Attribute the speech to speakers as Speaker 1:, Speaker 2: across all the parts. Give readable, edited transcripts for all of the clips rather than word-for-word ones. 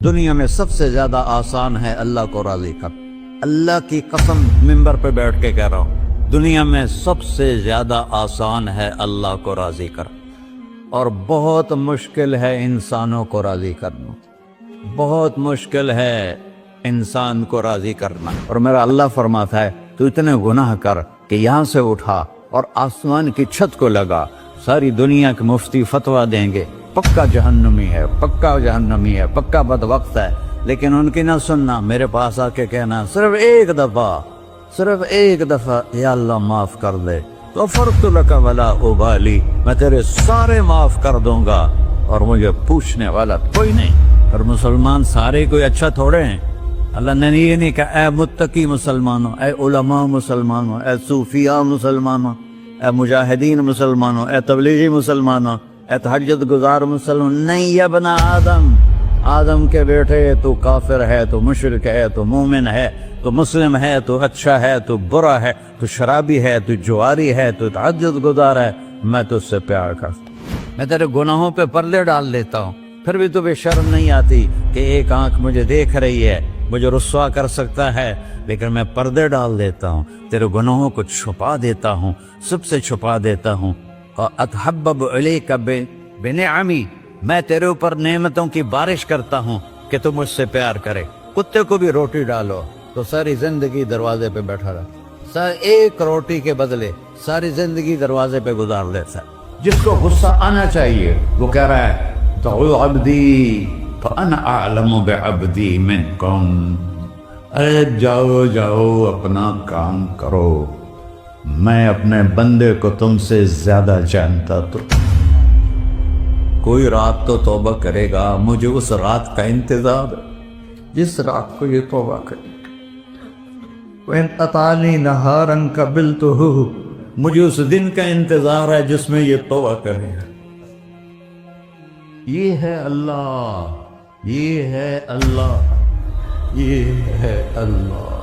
Speaker 1: دنیا میں سب سے زیادہ آسان ہے اللہ کو راضی کر۔ اللہ کی قسم منبر پہ بیٹھ کے کہہ رہا ہوں، دنیا میں سب سے زیادہ آسان ہے اللہ کو راضی کر، اور بہت مشکل ہے انسانوں کو راضی کرنا، بہت مشکل ہے انسان کو راضی کرنا۔ اور میرا اللہ فرماتا ہے تو اتنے گناہ کر کہ یہاں سے اٹھا اور آسمان کی چھت کو لگا، ساری دنیا کے مفتی فتویٰ دیں گے پکا جہنمی ہے، پکا جہنمی ہے، پکا بدبخت ہے، لیکن ان کی نہ سننا، میرے پاس آ کے کہنا صرف ایک دفعہ یا اللہ معاف کر دے، غفرت لک ولا ابالی، میں تیرے سارے معاف کر دوں گا اور مجھے پوچھنے والا کوئی نہیں۔ اور مسلمان سارے کوئی اچھا تھوڑے ہیں، اللہ نے یہ نہیں کہا اے متقی مسلمانوں، اے علماء مسلمانوں، اے صوفیاء مسلمانوں، اے مجاہدین مسلمانوں، اے تبلیغی مسلمانوں، اے تہجد گزار مسلمان، نہیں یا بنا آدم کے بیٹے، تو کافر ہے، تو مشرک ہے، تو مومن ہے، تو مسلم ہے، تو اچھا ہے، تو برا ہے، تو شرابی ہے، تو جواری ہے، تو تہجد گزار ہے، میں تجھ سے پیار کرتا ہوں، میں تیرے گناہوں پہ پردے ڈال دیتا ہوں، پھر بھی تمہیں شرم نہیں آتی کہ ایک آنکھ مجھے دیکھ رہی ہے، مجھے رسوا کر سکتا ہے، لیکن میں پردے ڈال دیتا ہوں، تیرے گناہوں کو چھپا دیتا ہوں، سب سے چھپا دیتا ہوں۔ اتحبب علیک بنعمی، میں تیرے اوپر نعمتوں کی بارش کرتا ہوں کہ تم مجھ سے پیار کرے۔ کتے کو بھی روٹی ڈالو تو ساری زندگی دروازے پہ بیٹھا رہا، ایک روٹی کے بدلے ساری زندگی دروازے پہ گزار لیتا ہے۔ جس کو غصہ آنا چاہیے وہ کہہ رہا ہے دعو عبدی فانا اعلم بعبدی منکم، ارے جاؤ اپنا کام کرو، میں اپنے بندے کو تم سے زیادہ جانتا۔ تو کوئی رات تو توبہ کرے گا، مجھے اس رات کا انتظار ہے جس رات کو یہ توبہ کرے گا۔ وَإِنْ أَطَعَنِي نَهَارًا قَبِلْتُهُ، مجھے اس دن کا انتظار ہے جس میں یہ توبہ کرے گا۔ یہ ہے اللہ، یہ ہے اللہ، یہ ہے اللہ۔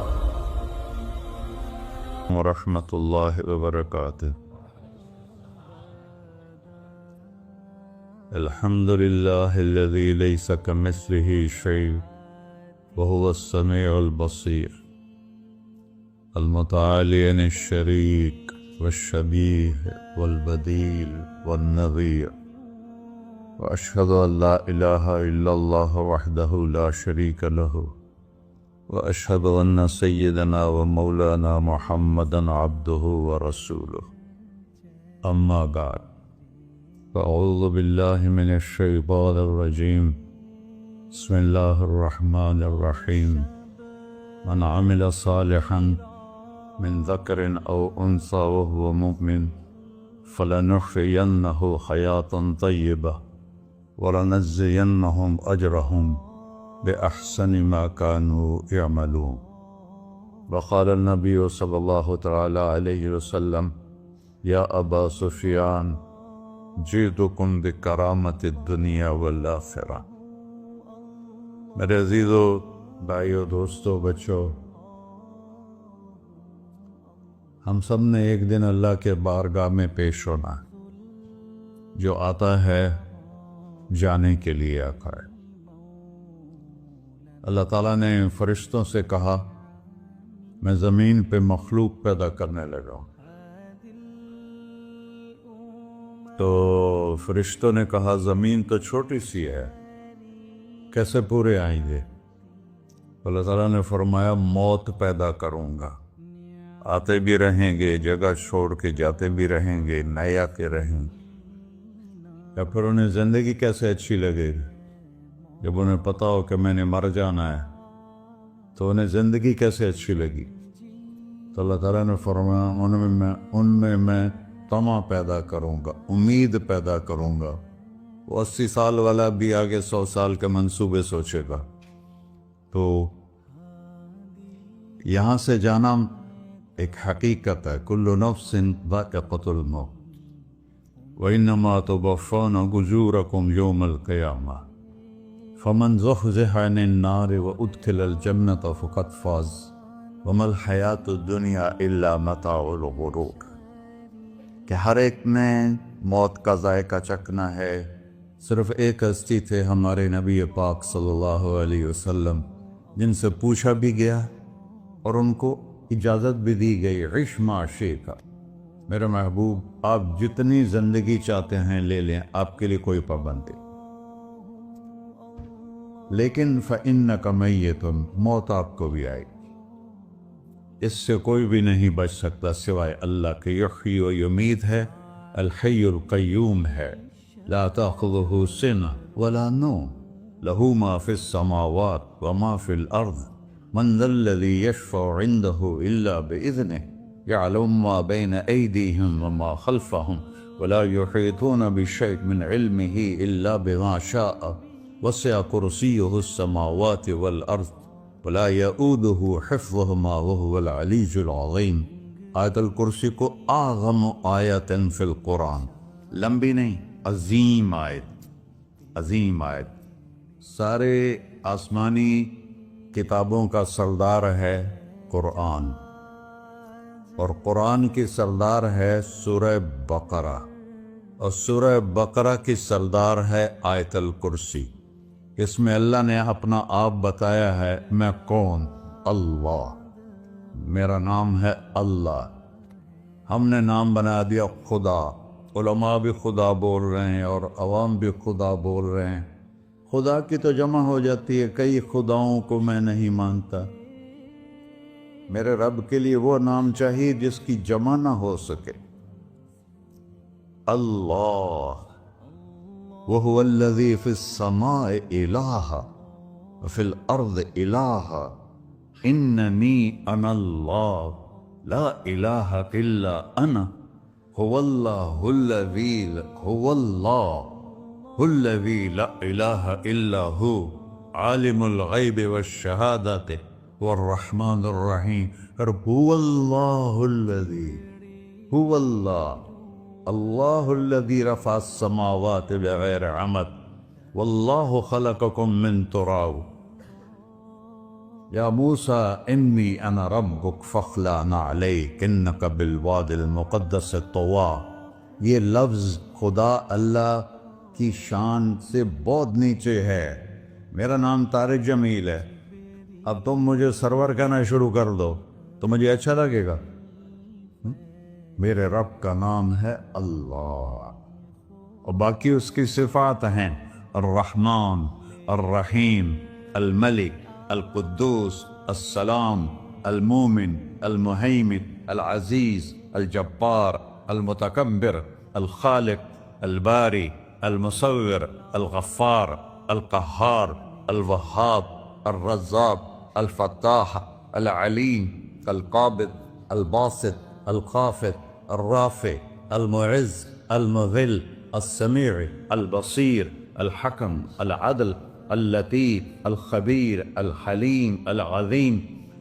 Speaker 1: ورحمۃ اللہ وبرکاتہ۔ الحمد للہ الذی لیس کمثلہ شیء وہو السمیع البصیر، المتعالی عن الشریک والشبیہ والبدیل والنظیر، واشہد ان لا الہ الا اللہ وحدہ لا شریک لہ، واشہد ان سیدنا و مولانا محمدا عبدہ ورسولہ، اما بعد فاعوذ باللہ من الشیطان الرجیم، بسم اللہ الرحمن الرحیم، من عمل صالحا من ذکر او انثى وهو مؤمن فلنحیینہ حیاتا طیبہ ولنجزینہم اجرہم بأحسن ما كانوا يعملون۔ وقال النبي صلی اللہ تعالی علیہ وسلم یا ابا سفیان جئتکم بکرامت الدنیا والآخرہ۔ میرے عزیزو، بھائیو، دوستو، بچو، ہم سب نے ایک دن اللہ کے بارگاہ میں پیش ہونا، جو آتا ہے جانے کے لیے آتا ہے۔ اللہ تعالیٰ نے فرشتوں سے کہا میں زمین پہ مخلوق پیدا کرنے لگا ہوں، تو فرشتوں نے کہا زمین تو چھوٹی سی ہے، کیسے پورے آئیں گے؟ اللہ تعالیٰ نے فرمایا موت پیدا کروں گا، آتے بھی رہیں گے، جگہ چھوڑ کے جاتے بھی رہیں گے، نئے آتے رہیں گے۔ یا پھر انہیں زندگی کیسے اچھی لگے گی؟ جب انہیں پتا ہو کہ میں نے مر جانا ہے تو انہیں زندگی کیسے اچھی لگی؟ تو اللہ تعالیٰ نے فرمایا ان میں میں طمع پیدا کروں گا، امید پیدا کروں گا۔ وہ 80 سال والا بھی آگے 100 سال کے منصوبے سوچے گا۔ تو یہاں سے جانا ایک حقیقت ہے، کل نفس ذائقۃ الموت وانما توفون اجورکم یوم القیامہ، فمن زحزح عن النار وادخل الجنة فقد فاز وما الحیاۃ الدنیا الا متاع الغرور، کہ ہر ایک نے موت کا ذائقہ چکھنا ہے، صرف ایک ہستی تھے ہمارے نبی پاک صلی اللہ علیہ وسلم، جن سے پوچھا بھی گیا اور ان کو اجازت بھی دی گئی، عش ما شئت، میرے محبوب آپ جتنی زندگی چاہتے ہیں لے لیں، آپ کے لیے کوئی پابندی، لیکن فإنک میت، موت آپ کو بھی آئے گی، اس سے کوئی بھی نہیں بچ سکتا سوائے اللہ کے، یحیی و یمیت ہے، الحی القیوم ہے، لا تأخذہ سنہ ولا نوم، لہ ما فی السماوات وما فی الارض، من ذا الذی یشفع عنده الا بإذنہ، يعلم ما بين أيديهم وما خلفهم ولا يحيطون بشيء من علمه إلا بما شاء، وسع كرسيه السماوات والأرض ولا يؤوده حفظهما وهو العلي العظيم۔ آیت الکرسی کو اعظم آیت فی القرآن، لمبی نہیں، عظیم آیت، عظیم آیت، سارے آسمانی کتابوں کا سردار ہے قرآن، اور قرآن کی سردار ہے سورہ بقرہ، اور سورہ بقرہ کی سردار ہے آیت الکرسی۔ اس میں اللہ نے اپنا آپ بتایا ہے، میں کون؟ اللہ، میرا نام ہے اللہ، ہم نے نام بنا دیا خدا، علماء بھی خدا بول رہے ہیں اور عوام بھی خدا بول رہے ہیں، خدا کی تو جمع ہو جاتی ہے، کئی خداؤں کو میں نہیں مانتا، میرے رب کے لیے وہ نام چاہیے جس کی جمع نہ ہو سکے، اللہ، وَهُوَ الَّذِي فِي السَّمَاءِ إِلَٰهًا وَفِي الْأَرْضِ إِلَٰهًا إِنَّنِي أَنَا اللَّهُ لَا إِلَٰهَ إِلَّا أَنَا هُوَ اللَّهُ الَّذِي لَا إِلَٰهَ إِلَّا هُوَ عَالِمُ الْغَيْبِ وَالشَّهَادَةِ والرحمن الرحیم، هو اللہ الذی، هو اللہ الذی رفع السماوات بغیر عمد واللہ خلقکم من تراب، یا موسیٰ انی انا ربک فاخلع نعلیک انک بالوادی المقدس طویٰ۔ یہ لفظ خدا اللہ کی شان سے بہت نیچے ہے، میرا نام طارق جمیل ہے، اب تم مجھے سرور کہنا شروع کر دو تو مجھے اچھا لگے گا؟ میرے رب کا نام ہے اللہ، اور باقی اس کی صفات ہیں الرحمن، الرحیم، الملک، القدوس، السلام، المومن، المہیمن، العزیز، الجبار، المتکبر، الخالق، الباری، المصور، الغفار، القہار، الوہاب، الرزاق، الفتاح، العلیم، القابض، الباسط، الخافض، الرافع، المعز، المذل، السمیع، البصیر، الحکم، العدل، اللطیف، الخبیر، الحلیم، العظیم،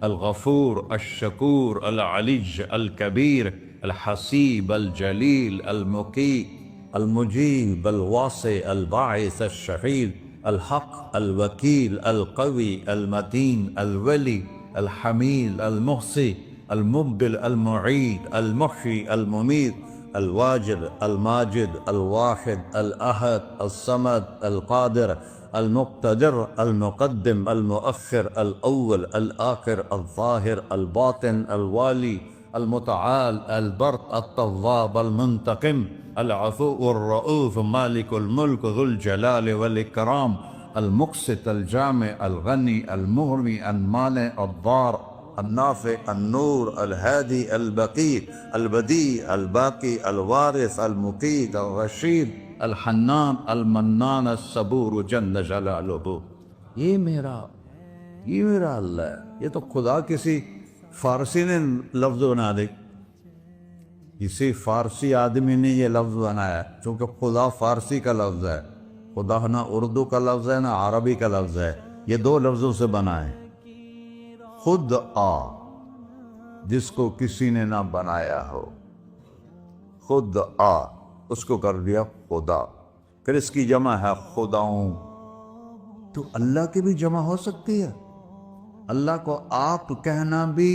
Speaker 1: الغفور، الشکور، العلی، الکبیر، الحسیب، الجلیل، المقیت، المجیب، الواسع، الباعث، الشہید، الحق، الوکیل، القوی، المتین، الولی، الحمید، المحصی، المبدل، المعید، المحیی، الممیت، الواجد، الماجد، الواحد، الأحد، الصمد، القادر، المقتدر، المقدم، المؤخر، الأول، الآخر، الظاهر، الباطن، الوالي، المتعال، البر، التواب، المنتقم، العفو، الرؤوف، مالك الملك، ذو الجلال والإكرام، المقسط، الجامع، الغني، المغني، المانع، الضار، النافع، النور، الهادي، البقي، البديع، الباقي، الوارث، المقيت، الرشيد، الحنان، المنان، الصبور جل جلالہ۔ یہ میرا اللہ ہے، یہ تو خدا کسی فارسی نے لفظ بنا دے، کسی فارسی آدمی نے یہ لفظ بنایا، چونکہ خدا فارسی کا لفظ ہے، خدا نہ اردو کا لفظ ہے نہ عربی کا لفظ ہے، یہ دو لفظوں سے بنا ہے۔ خود آ، جس کو کسی نے نہ بنایا ہو، خود آ، اس کو کر دیا خدا، پھر اس کی جمع ہے خداؤں، تو اللہ کی بھی جمع ہو سکتی ہے، اللہ کو آپ کہنا بھی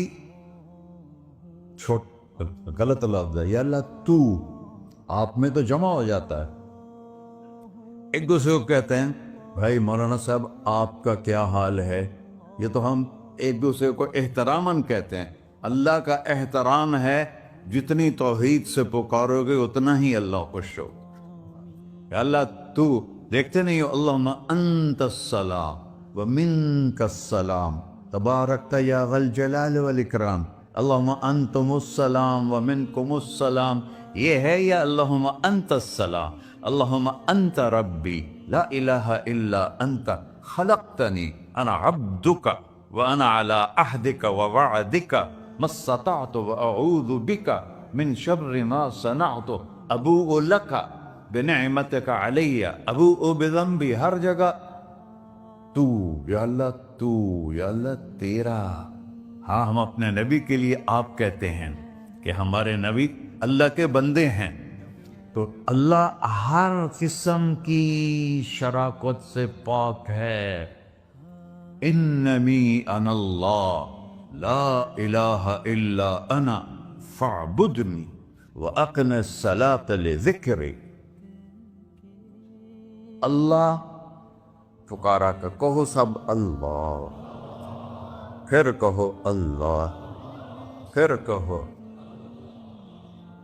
Speaker 1: غلط لفظ ہے، یا اللہ تو، آپ میں تو جمع ہو جاتا ہے، ایک دوسرے کو کہتے ہیں بھائی مولانا صاحب آپ کا کیا حال ہے، یہ تو ہم ایک دوسرے کو احتراماً کہتے ہیں۔ اللہ کا احترام ہے جتنی توحید سے پکارو گے اتنا ہی اللہ خوش ہو۔ یا اللہ تو دیکھتے نہیں ہو، اللہم انت السلام ومنک السلام تبارکت یا ذا الجلال والاکرام، اللہم انتم السلام ومنکم السلام، یہ ہے یا اللہم انت السلام، اللہم انت ربی لا الہ الا انت خلقتنی انا عبدک وانا علی عہدک ووعدک ما استطعت واعوذ بک من شر ما صنعت ابوء لک بنعمتک علی ابوء بذنبی، ہر جگہ تو یا اللہ، تو یا اللہ تیرا۔ ہاں ہم اپنے نبی کے لیے آپ کہتے ہیں کہ ہمارے نبی اللہ کے بندے ہیں، تو اللہ ہر قسم کی شراکت سے پاک ہے۔ اننی انا اللہ لا الہ الا انا فاعبدنی واقم الصلاۃ لذکری۔ اللہ پکارا کر کہو سب اللہ، پھر کہو اللہ، پھر کہو۔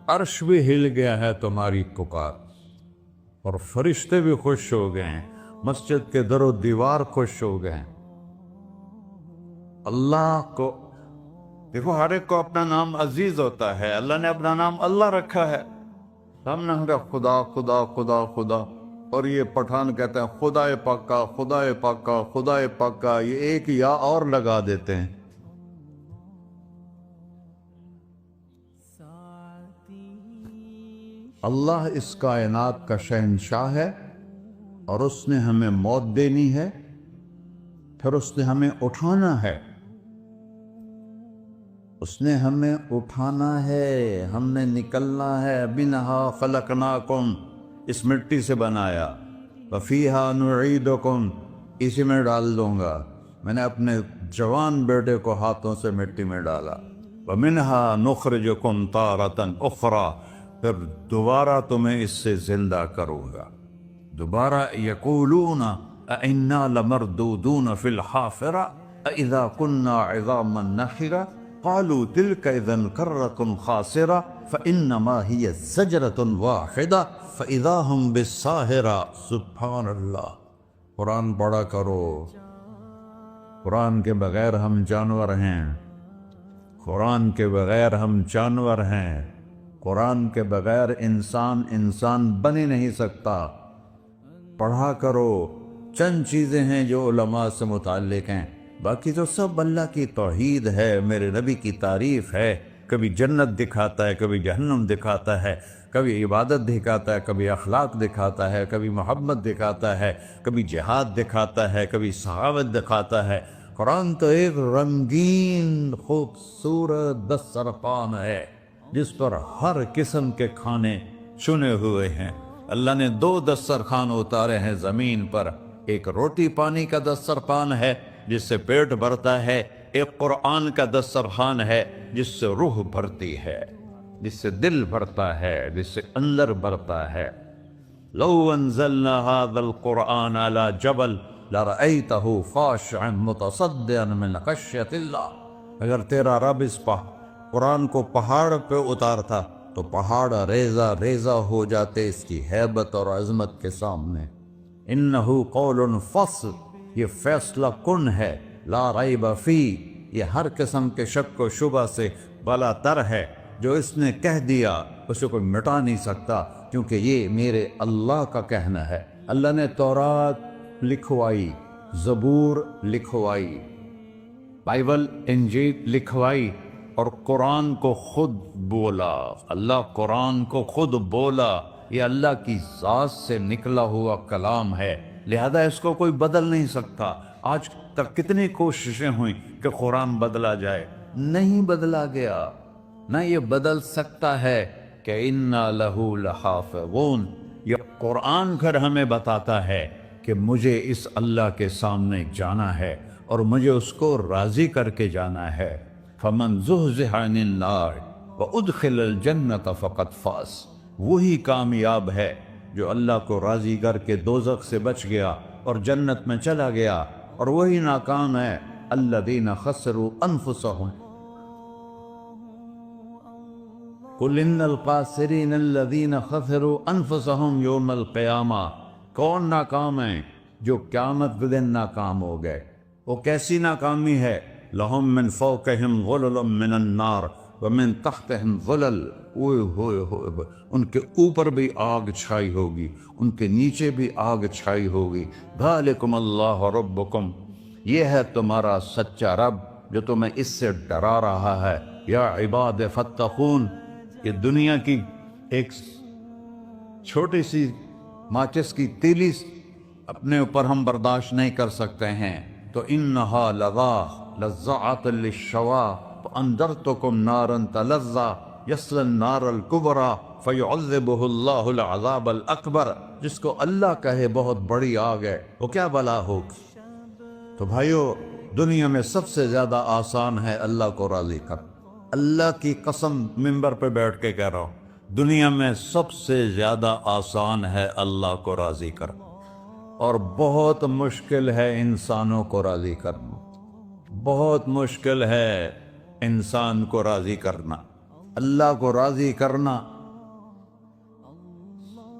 Speaker 1: عرش بھی ہل گیا ہے تمہاری پکار، اور فرشتے بھی خوش ہو گئے ہیں، مسجد کے در و دیوار خوش ہو گئے ہیں۔ اللہ کو دیکھو، ہر ایک کو اپنا نام عزیز ہوتا ہے، اللہ نے اپنا نام اللہ رکھا ہے۔ ہم نے کہا خدا خدا خدا خدا، اور یہ پٹھان کہتے ہیں خدا پاکا خدا پاکا خدا پاکا، یہ ایک یا اور لگا دیتے ہیں۔ اللہ اس کائنات کا شہنشاہ ہے، اور اس نے ہمیں موت دینی ہے، پھر اس نے ہمیں اٹھانا ہے، اس نے ہمیں اٹھانا ہے، ہم نے نکلنا ہے۔ منہا خلقناکم، اس مٹی سے بنایا، وفیہا نعیدکم، اسی میں ڈال دوں گا۔ میں نے اپنے جوان بیٹے کو ہاتھوں سے مٹی میں ڈالا۔ ومنہا نخرجکم تارۃ اخری، پھر دوبارہ تمہیں اس سے زندہ کروں گا۔ دوبارہ یقولون اَإِنَّا لَمَرْدُودُونَ فِي الْحَافِرَةِ أَإِذَا كُنَّا عِظَامًا نَخِرَةً قَالُوا تِلْكَ إِذًا كَرَّةٌ خَاسِرَةٌ فَإِنَّمَا هِيَ زَجْرَةٌ وَاحِدَةٌ فَإِذَا هُمْ بِالسَّاهِرَةِ۔ سبحان اللہ، قرآن پڑھا کرو۔ قرآن کے بغیر ہم جانور ہیں، قرآن کے بغیر ہم جانور ہیں، قرآن کے بغیر انسان بن ہی نہیں سکتا۔ پڑھا کرو۔ چند چیزیں ہیں جو علماء سے متعلق ہیں، باقی تو سب اللہ کی توحید ہے، میرے نبی کی تعریف ہے۔ کبھی جنت دکھاتا ہے، کبھی جہنم دکھاتا ہے، کبھی عبادت دکھاتا ہے، کبھی اخلاق دکھاتا ہے، کبھی محبت دکھاتا ہے، کبھی جہاد دکھاتا ہے، کبھی سخاوت دکھاتا ہے۔ قرآن تو ایک رنگین خوبصورت دسترخوان ہے جس پر ہر قسم کے کھانے چنے ہوئے ہیں۔ اللہ نے 2 دسترخوان اتارے ہیں زمین پر، ایک روٹی پانی کا دسترخوان ہے جس سے پیٹ بھرتا ہے، ایک قرآن کا دسترخوان ہے جس سے روح بھرتی ہے، جس سے دل بھرتا ہے، جس سے اندر بھرتا ہے۔ لو انزلنا هذا القرآن على جبل لرأيته خاشعا متصدعا من خشية اللہ، اگر تیرا رب اس قرآن کو پہاڑ پہ اتارتا تو پہاڑ ریزہ ریزہ ہو جاتے اس کی ہیبت اور عظمت کے سامنے۔ انہو قول فصل، یہ فیصلہ کن ہے، لا ریب فی، یہ ہر قسم کے شک و شبہ سے بالا تر ہے۔ جو اس نے کہہ دیا اسے کوئی مٹا نہیں سکتا، کیونکہ یہ میرے اللہ کا کہنا ہے۔ اللہ نے تورات لکھوائی، زبور لکھوائی، بائبل انجیل لکھوائی، اور قرآن کو خود بولا۔ اللہ قرآن کو خود بولا، یہ اللہ کی ذات سے نکلا ہوا کلام ہے، لہذا اس کو کوئی بدل نہیں سکتا۔ آج تک کتنی کوششیں ہوئیں کہ قرآن بدلا جائے، نہیں بدلا گیا، نہ یہ بدل سکتا ہے کہ اِنَّا لَهُ لَحَافِظُونَ۔ یہ قرآن پھر ہمیں بتاتا ہے کہ مجھے اس اللہ کے سامنے جانا ہے اور مجھے اس کو راضی کر کے جانا ہے۔ فَمَنْ زُحْزِحَ عَنِ النَّارِ وَأُدْخِلَ الْجَنَّةَ فَقَدْ فَازَ، وہی کامیاب ہے جو اللہ کو راضی کر کے دوزخ سے بچ گیا اور جنت میں چلا گیا، اور وہی ناکام ہے الذین خسروا انفسهم قل ان الخاسرین الذین خسروا انفسهم یوم القیامہ۔ کون ناکام ہیں؟ جو قیامت کے دن ناکام ہو گئے۔ وہ کیسی ناکامی ہے؟ لہم من فوقہم ظلل من النار ومن تحتہم ظلل، اوئے ہوئے ہوئے، ان کے اوپر بھی آگ چھائی ہوگی، ان کے نیچے بھی آگ چھائی ہوگی۔ ذالکم اللہ ربکم، یہ ہے تمہارا سچا رب جو تمہیں اس سے ڈرا رہا ہے۔ یا عباد فاتقون، یہ دنیا کی ایک چھوٹی سی ماچس کی تیلی اپنے اوپر ہم برداشت نہیں کر سکتے ہیں، تو انہا لذاۃ للشوا فانذرتکم نارا تلظی یصلی النار الکبری فیعذبہ اللہ العذاب الاکبر۔ جس کو اللہ کہے بہت بڑی آگ ہے، وہ کیا بلا ہوگی؟ تو بھائیو، دنیا میں سب سے زیادہ آسان ہے اللہ کو راضی کر۔ اللہ کی قسم منبر پہ بیٹھ کے کہہ رہا ہوں، دنیا میں سب سے زیادہ آسان ہے اللہ کو راضی کر، اور بہت مشکل ہے انسانوں کو راضی کرنا۔ بہت مشکل ہے انسان کو راضی کرنا، اللہ کو راضی کرنا۔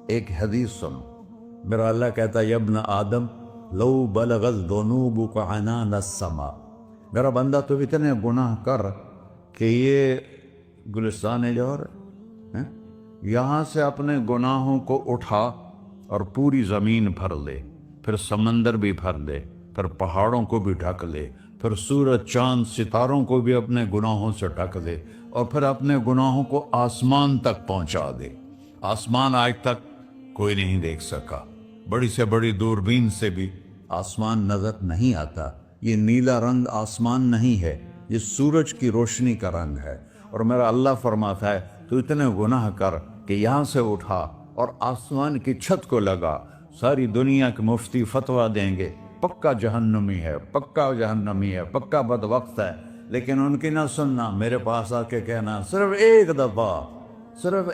Speaker 1: ایک حدیث سنو، میرا اللہ کہتا ہے یا ابن آدم لو بلغت ذنوبک عنان السماء، میرا بندہ تو اتنے گناہ کر کہ یہ گلستان جوہر ہے، یہاں سے اپنے گناہوں کو اٹھا اور پوری زمین بھر لے، پھر سمندر بھی بھر لے، پھر پہاڑوں کو بھی ڈھک لے، پھر سورج چاند ستاروں کو بھی اپنے گناہوں سے ڈھک دے، اور پھر اپنے گناہوں کو آسمان تک پہنچا دے۔ آسمان آج تک کوئی نہیں دیکھ سکا، بڑی سے بڑی دوربین سے بھی آسمان نظر نہیں آتا۔ یہ نیلا رنگ آسمان نہیں ہے، یہ سورج کی روشنی کا رنگ ہے۔ اور میرا اللہ فرماتا ہے تو اتنے گناہ کر کہ یہاں سے اٹھا اور آسمان کی چھت کو لگا، ساری دنیا کے مفتی فتویٰ دیں گے پکا جہنمی ہے، پکا جہنمی ہے، پکا بدوقت ہے، لیکن ان کی نہ سننا، میرے پاس آ کے کہنا صرف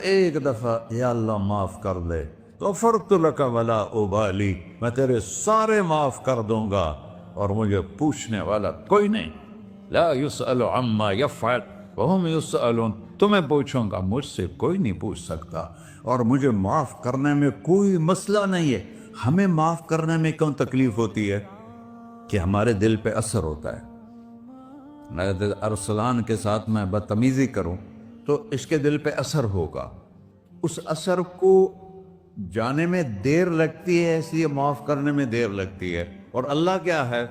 Speaker 1: ایک دفعہ یا اللہ معاف کر دے، غفرت لک ولا ابالی، میں تیرے سارے معاف کر دوں گا اور مجھے پوچھنے والا کوئی نہیں۔ لا یسأل عما یفعل وہم یسألون، تمہیں پوچھوں گا، مجھ سے کوئی نہیں پوچھ سکتا، اور مجھے معاف کرنے میں کوئی مسئلہ نہیں ہے۔ ہمیں معاف کرنے میں کیوں تکلیف ہوتی ہے؟ کہ ہمارے دل پہ اثر ہوتا ہے۔ میں ارسلان کے ساتھ میں بدتمیزی کروں تو اس کے دل پہ اثر ہوگا، اس اثر کو جانے میں دیر لگتی ہے، اس لیے معاف کرنے میں دیر لگتی ہے۔ اور اللہ کیا ہے؟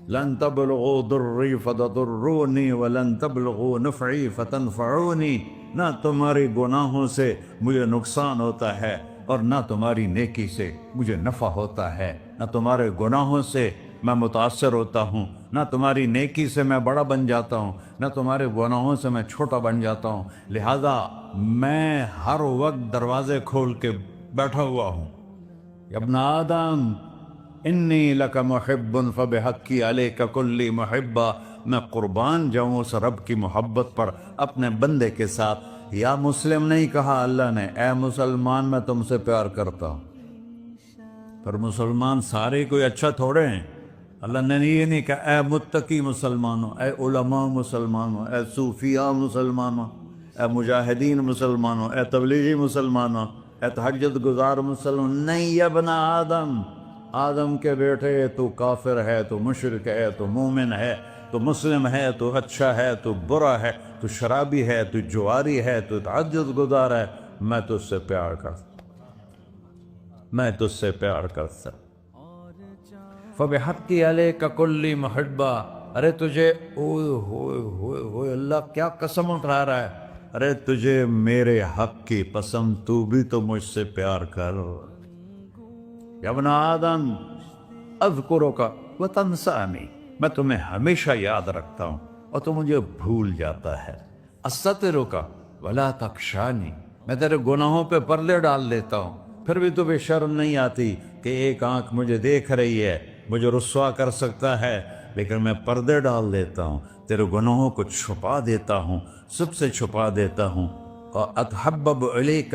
Speaker 1: لن تبلغوا ضری فتضرونی ولن تبلغوا نفعی فتنفعونی، نہ تمہاری گناہوں سے مجھے نقصان ہوتا ہے اور نہ تمہاری نیکی سے مجھے نفع ہوتا ہے۔ نہ تمہارے گناہوں سے میں متاثر ہوتا ہوں، نہ تمہاری نیکی سے میں بڑا بن جاتا ہوں، نہ تمہارے گناہوں سے میں چھوٹا بن جاتا ہوں، لہذا میں ہر وقت دروازے کھول کے بیٹھا ہوا ہوں۔ یا ابن آدم انی لک محب فبحقی علیک کلی محبہ، میں قربان جاؤں اس رب کی محبت پر اپنے بندے کے ساتھ۔ یا مسلم نہیں کہا اللہ نے، اے مسلمان میں تم سے پیار کرتا ہوں۔ پر مسلمان سارے کوئی اچھا تھوڑے ہیں، اللہ نے یہ نہیں کہا اے متقی مسلمانوں، اے علماء مسلمانوں، اے صوفیاء مسلمانوں، اے مجاہدین مسلمانوں، اے تبلیغی مسلمانوں، اے تہجد گزار مسلمان، نہیں یا ابن آدم، آدم کے بیٹے، تو کافر ہے، تو مشرک ہے، تو مومن ہے، تو مسلم ہے، تو اچھا ہے، تو برا ہے، تو شرابی ہے، تو جواری ہے، تو تہجد گزار ہے، میں تجھ سے پیار کرتا، میں تجھ سے پیار کرتا۔ فَبِحَقِّ عَلَيْكَ كُلِّ مُحِبَّةٍ، ارے تجھے اوئے ہوئے ہوئے ہوئے، اللہ کیا قسم اٹھا رہا ہے، ارے تجھے میرے حق کی قسم، تو بھی تو مجھ سے پیار کر۔ یا ابن آدم اذکرک وتنسانی، میں تمہیں ہمیشہ یاد رکھتا ہوں اور تو مجھے بھول جاتا ہے۔ استترک ولا تخشانی، میں تیرے گناہوں پہ پردے ڈال دیتا ہوں، پھر بھی تمہیں شرم نہیں آتی کہ ایک آنکھ مجھے دیکھ رہی ہے، مجھے رسوا کر سکتا ہے، لیکن میں پردے ڈال دیتا ہوں، تیرے گناہوں کو چھپا دیتا ہوں، سب سے چھپا دیتا ہوں۔ اور اتحبب الیک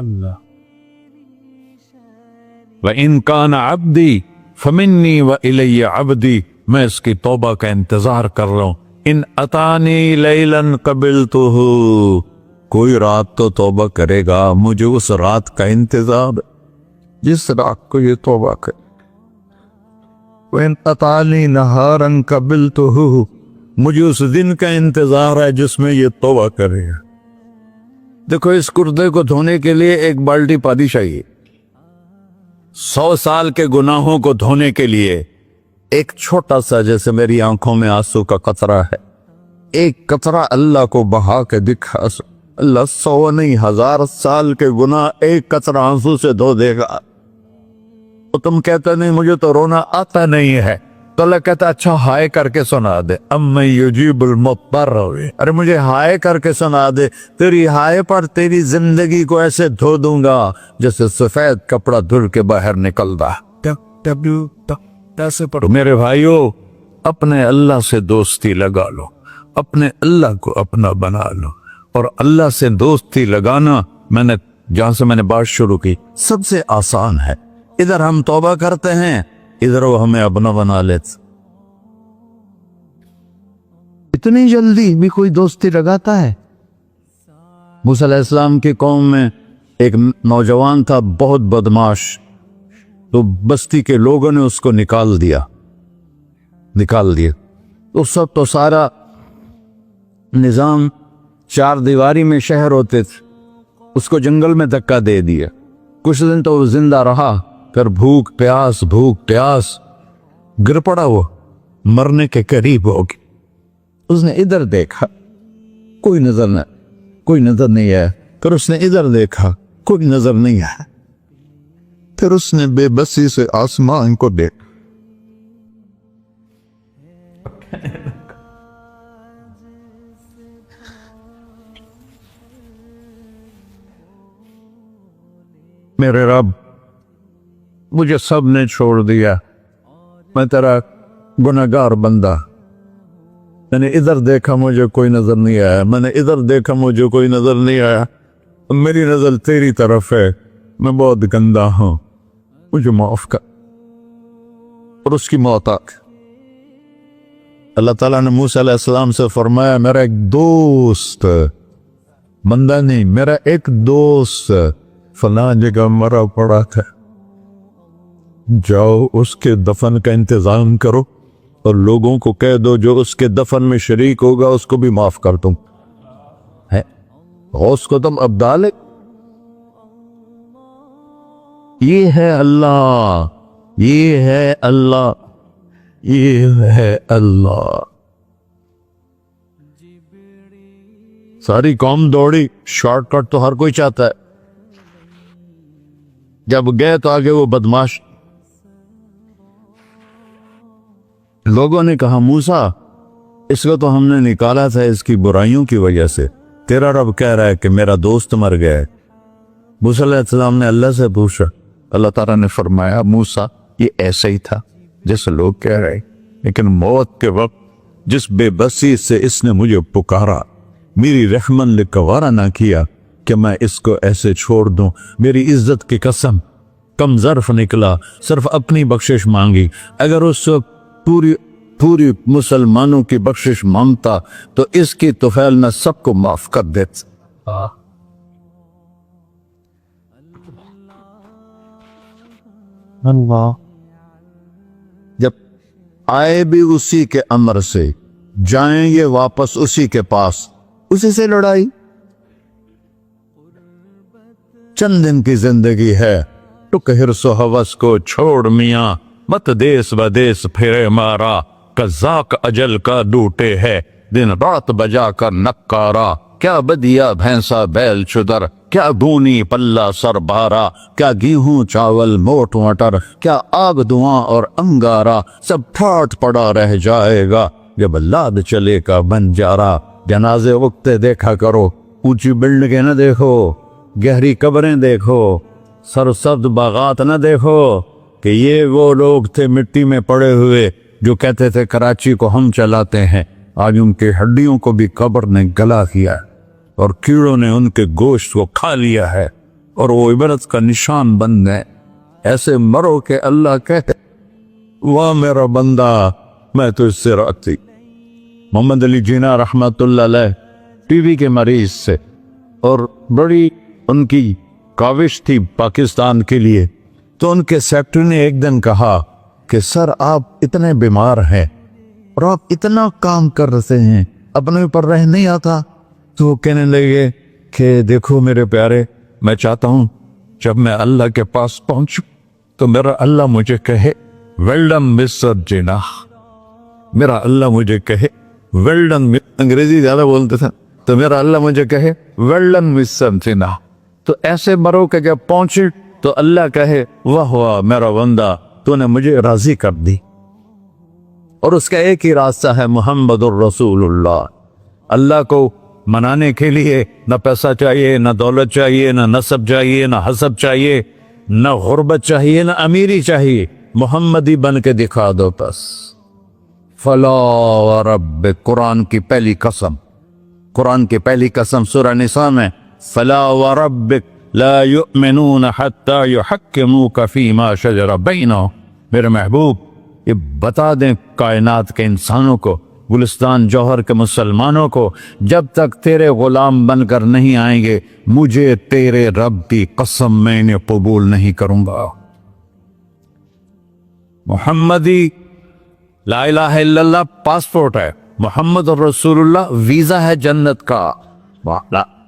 Speaker 2: اللہ وَإِن كَانَ عَبْدِي فَمِنِّي وَإِلَيَّ عَبْدِي، میں اس کی توبہ کا انتظار کر رہا ہوں. ان اتانی لیلاً قبلتہ، کوئی رات تو توبہ کرے گا، مجھے اس رات کا انتظار جس رات کو یہ توبہ کرے. وَإِن أَطَانِي نَهَارًا قَبِلْتُهُ، مجھے اس دن کا انتظار ہے جس میں یہ توبہ کرے گا. دیکھو اس کردے کو دھونے کے لیے ایک بالٹی پانی چاہیے. 100 سال کے گناہوں کو دھونے کے لیے ایک چھوٹا سا، جیسے میری آنکھوں میں آنسو کا قطرہ ہے، ایک قطرہ اللہ کو بہا کے دکھا، اللہ 100 نہیں 1000 سال کے گناہ ایک قطرہ آنسو سے دھو دے گا. تو تم کہتے نہیں مجھے تو رونا آتا نہیں ہے، تو اللہ کہتا اچھا ہائے کر کے سنا دے. اَمَّن يُجِيبُ الْمُضْطَرَّ، ارے مجھے ہائے کر کے سنا دے، تیری ہائے پر تیری زندگی کو ایسے دھو دوں گا جیسے سفید کپڑا دھل کے باہر نکلتا. میرے بھائیو، اپنے اللہ سے دوستی لگا لو، اپنے اللہ کو اپنا بنا لو. اور اللہ سے دوستی لگانا، میں نے بات شروع کی، سب سے آسان ہے. ادھر ہم توبہ کرتے ہیں، ادھر وہ ہمیں اپنا بنا لیتے. اتنی جلدی بھی کوئی دوستی لگاتا ہے؟ موسیٰ علیہ السلام کی قوم میں ایک نوجوان تھا بہت بدماش، تو بستی کے لوگوں نے اس کو نکال دیا. تو سب تو سارا نظام 4 دیواری میں شہر ہوتے تھے، اس کو جنگل میں دھکا دے دیا. کچھ دن تو وہ زندہ رہا، پھر بھوک پیاس گر پڑا، وہ مرنے کے قریب ہو گیا. اس نے ادھر دیکھا، کوئی نظر نہیں آیا. پھر اس نے ادھر دیکھا، کوئی نظر نہیں آیا. پھر اس نے بے بسی سے آسمان کو دیکھا. میرے رب، مجھے سب نے چھوڑ دیا، میں تیرا گناہگار بندہ. میں نے ادھر دیکھا مجھے کوئی نظر نہیں آیا، میں نے ادھر دیکھا مجھے کوئی نظر نہیں آیا. میری نظر تیری طرف ہے، میں بہت گندا ہوں، مجھے معاف کر. اور اس کی موت آ گئی. اللہ تعالیٰ نے موسیٰ علیہ السلام سے فرمایا میرا ایک دوست، بندہ نہیں، میرا ایک دوست فلاں جگہ مرا پڑا تھا، جاؤ اس کے دفن کا انتظام کرو اور لوگوں کو کہہ دو جو اس کے دفن میں شریک ہوگا اس کو بھی معاف کر دوں. غوث کو تم ابدال ہے. یہ ہے اللہ، یہ ہے اللہ، یہ ہے اللہ. ساری قوم دوڑی، شارٹ کٹ تو ہر کوئی چاہتا ہے. جب گئے تو آگے وہ بدماش. لوگوں نے کہا موسیٰ اس کو تو ہم نے نکالا تھا اس کی برائیوں کی وجہ سے، تیرا رب کہہ رہا ہے کہ میرا دوست مر گیا ہے. موسیٰ علیہ السلام نے اللہ سے پوچھا، اللہ تعالیٰ نے فرمایا موسیٰ یہ ایسا ہی تھا جیسے لوگ کہہ رہے، لیکن موت کے وقت جس بے بسی سے اس نے مجھے پکارا، میری رحمن نے گوارا نہ کیا کہ میں اس کو ایسے چھوڑ دوں. میری عزت کی قسم، کم ظرف نکلا، صرف اپنی بخشش مانگی. اگر اس وقت پوری مسلمانوں کی بخشش مانگتا تو اس کی طفیل میں سب کو معاف کر دیتا. اللہ جب آئے بھی اسی کے امر سے، جائیں گے واپس اسی کے پاس، اسی سے لڑائی. چند دن کی زندگی ہے، ٹک حرص و ہوس کو چھوڑ میاں، مت دیس بدیس پھرے مارا، قزاق اجل کا ڈوٹے ہے، دن رات بجا کر نکارا. کیا بدیا بھینسا بیل چدر، کیا بونی پلہ سر بارا، کیا گیہوں چاول موٹ مٹر، کیا آگ دھواں اور انگارا، سب ٹھاٹ پڑا رہ جائے گا جب لاد چلے کا بنجارا. جنازے وقتے دیکھا کرو، اونچی بلڈنگیں نہ دیکھو، گہری قبریں دیکھو، سرسبز باغات نہ دیکھو کہ یہ وہ لوگ تھے مٹی میں پڑے ہوئے جو کہتے تھے کراچی کو ہم چلاتے ہیں. آج ان کے ہڈیوں کو بھی قبر نے گلا کیا اور کیڑوں نے ان کے گوشت کو کھا لیا ہے. اور وہ عبرت کا نشان بن گئے. ایسے مرو کہ اللہ کہے واہ میرا بندہ میں تو اس سے راضی. محمد علی جناح رحمت اللہ علیہ ٹی وی کے مریض سے، اور بڑی ان کی کاوش تھی پاکستان کے لیے. تو ان کے سیکٹری نے ایک دن کہا کہ سر آپ اتنے بیمار ہیں اور آپ اتنا کام کر رہے ہیں، اپنے اوپر رہ نہیں آتا. تو وہ کہنے لگے کہ دیکھو میرے پیارے، میں چاہتا ہوں جب میں اللہ کے پاس پہنچوں تو میرا اللہ مجھے کہے ویل ڈن مسٹر جناح. میرا اللہ مجھے کہے ویل ڈن. انگریزی زیادہ بولتے تھے تو میرا اللہ مجھے کہے ویل ڈن مسٹر جناح. تو ایسے مرو کہ جب پہنچے تو اللہ کہے واہ واہ میرا بندہ تو نے مجھے راضی کر دی. اور اس کا ایک ہی راستہ ہے محمد الرسول اللہ. اللہ کو منانے کے لیے نہ پیسہ چاہیے، نہ دولت چاہیے، نہ نسب چاہیے، نہ حسب چاہیے، نہ غربت چاہیے، نہ امیری چاہیے. محمدی بن کے دکھا دو بس. فلا وربک، قرآن کی پہلی قسم، قرآن کی پہلی قسم سورہ نساء میں فلا وربک لا یؤمنون حتی یحکموک فیما شجر بینہم. میرے محبوب یہ بتا دیں کائنات کے انسانوں کو، گلستان جوہر کے مسلمانوں کو، جب تک تیرے غلام بن کر نہیں آئیں گے مجھے تیرے رب کی قسم میں انہیں قبول نہیں کروں گا. محمدی لا الہ الا اللہ پاسپورٹ ہے، محمد الرسول اللہ ویزا ہے جنت کا.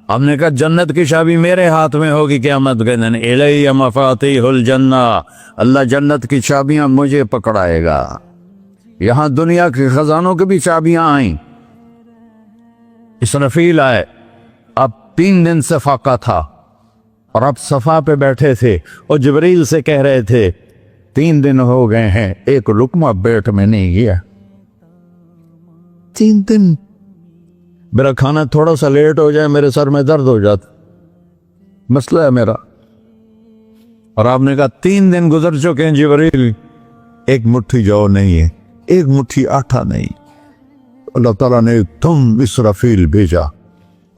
Speaker 2: ہم نے کہا جنت کی چابی میرے ہاتھ میں ہوگی قیامت کے دن. الی مفاتیح الجنہ، اللہ جنت کی چابیاں مجھے پکڑائے گا. یہاں دنیا کے خزانوں کی بھی چابیاں آئیں. اسرافیل آئے، اب 3 دن سے فاقہ تھا اور اب صفا پہ بیٹھے تھے اور جبریل سے کہہ رہے تھے 3 دن ہو گئے ہیں ایک لقمہ پیٹ میں نہیں گیا. 3 دن میرا کھانا تھوڑا سا لیٹ ہو جائے میرے سر میں درد ہو جاتا، مسئلہ ہے میرا. اور آپ نے کہا 3 دن گزر چکے ہیں جبریل، ایک مٹھی جو نہیں ہے، ایک مٹھی آٹا نہیں. اللہ تعالیٰ نے تم اسرافیل بھیجا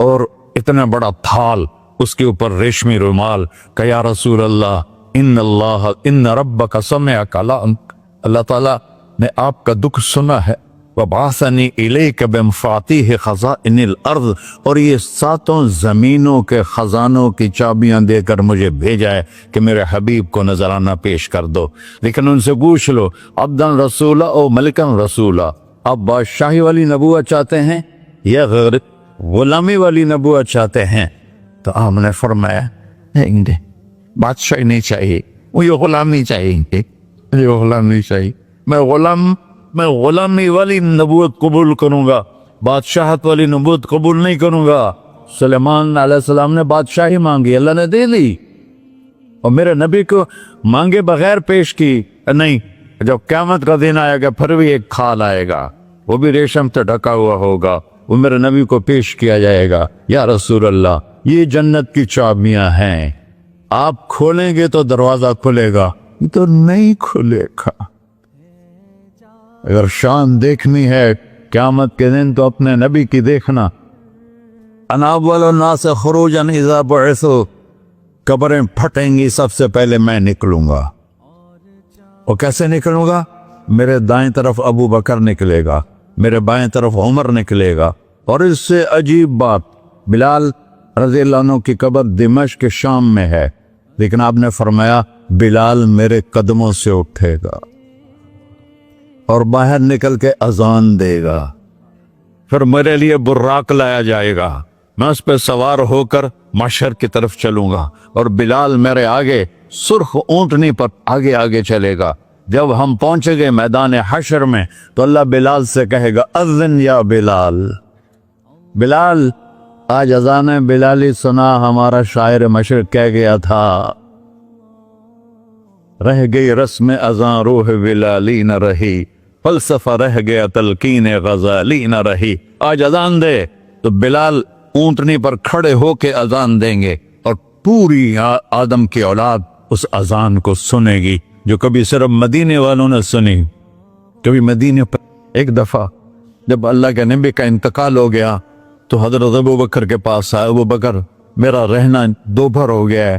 Speaker 2: اور اتنا بڑا تھال، اس کے اوپر ریشمی رومال، کہ یا رسول اللہ ان ربک سمع کلامک، اللہ تعالیٰ نے آپ کا دکھ سنا ہے. وَبَعَثَنِي إِلَيْكَ بِمَفَاتِيحِ خَزَائِنِ الْأَرْضِ، اور یہ 7 زمینوں کے خزانوں کی چابیاں دے کر مجھے بھیجا ہے کہ میرے حبیب کو نذرانہ پیش کر دو. لیکن ان سے پوچھ لو عبدن رسولہ او ملکن رسولہ، آپ بادشاہی والی نبوت چاہتے ہیں یا غیر غلامی والی نبوت چاہتے ہیں؟ تو آپ نے فرمایا نہیں، بادشاہی نہیں چاہیے، وہ یہ غلامی چاہیے، یہ غلامی چاہیے. میں غلامی والی نبوت قبول کروں گا، بادشاہت والی نبوت قبول نہیں کروں گا. سلیمان علیہ السلام نے بادشاہی مانگی، اللہ نے دے دی، اور میرے نبی کو مانگے بغیر پیش کی نہیں. جب قیامت کا دن آئے گا پھر بھی ایک کھال آئے گا، وہ بھی ریشم سے ڈھکا ہوا ہوگا، وہ میرے نبی کو پیش کیا جائے گا. یا رسول اللہ یہ جنت کی چابیاں ہیں، آپ کھولیں گے تو دروازہ کھلے گا، تو نہیں کھلے گا. اگر شان دیکھنی ہے قیامت کے دن تو اپنے نبی کی دیکھنا. انا اول الناس خروجا اذا بعثوا، قبریں پھٹیں گی سب سے پہلے میں نکلوں گا. اور کیسے نکلوں گا؟ میرے دائیں طرف ابو بکر نکلے گا، میرے بائیں طرف عمر نکلے گا. اور اس سے عجیب بات، بلال رضی اللہ عنہ کی قبر دمشق کے شام میں ہے، لیکن آپ نے فرمایا بلال میرے قدموں سے اٹھے گا اور باہر نکل کے اذان دے گا. پھر میرے لیے براق لایا جائے گا، میں اس پہ سوار ہو کر محشر کی طرف چلوں گا، اور بلال میرے آگے سرخ اونٹنی پر آگے آگے چلے گا. جب ہم پہنچے گے میدان حشر میں تو اللہ بلال سے کہے گا اذن یا بلال. بلال آج اذان بلالی سنا، ہمارا شاعر مشرق کہہ گیا تھا رہ گئی رسم اذان روح بلالی نہ رہی، فلسفہ رہ گیا تلقین غزالی نہ رہی. آج اذان دے تو بلال اونٹنی پر کھڑے ہو کے اذان دیں گے، اور پوری آدم کی اولاد اس اذان کو سنے گی جو کبھی صرف مدینے والوں نے سنی. کبھی مدینے پر ایک دفعہ جب اللہ کے نبی کا انتقال ہو گیا تو حضرت ابو بکر کے پاس آئے، ابو بکر میرا رہنا دوپہر ہو گیا ہے،